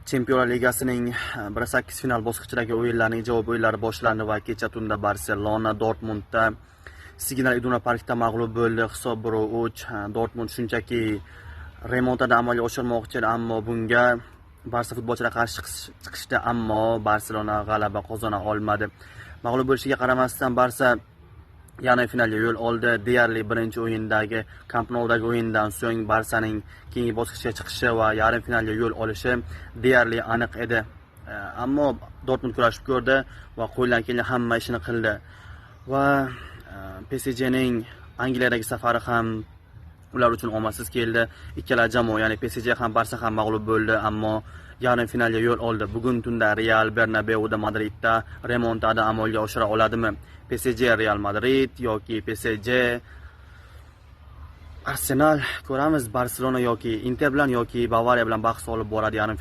Chempionlar Ligasining 1/8 final bosqichidagi o'yinlarning javob o'yinlari boshlandi va kecha tunda Barselona Dortmundda Signal Iduna Parkda mag'lub bo'ldi. Hisob 1-3. Dortmund shunchaki remontada amalga oshirmoqchi edi, ammo bunga Barsa futbolchilar qarshi chiqishdi, ammo Barselona g'alaba qozona olmadi. Mag'lub bo'lishiga qaramasdan Barsa yarim finalga yo'l oldi. Deyarli birinchi o'yindagi Camp Nou'dagi o'yindan so'ng Barsaning keyingi bosqichga chiqishi va yarim finalga yo'l olishi deyarli aniq edi. Ammo Dortmund kurashib ko'rdi va qo'ldan kelgan hamma ishini qildi. Va PSJning Angliyadagi safari ham ular uchun omadsiz keldi. Ikkala jamoa, ya'ni PSG ham Barsa ham mag'lub bo'ldi, ammo yarim finalga yo'l oldi. Bugun tunda Real Bernabeuda Madridda remontada amalga oshira oladimi? PSG Real Madrid yoki PSG Arsenal, ko'ramiz. Barselona yoki Inter bilan yoki Bavariya bilan bahs olib boradi yarim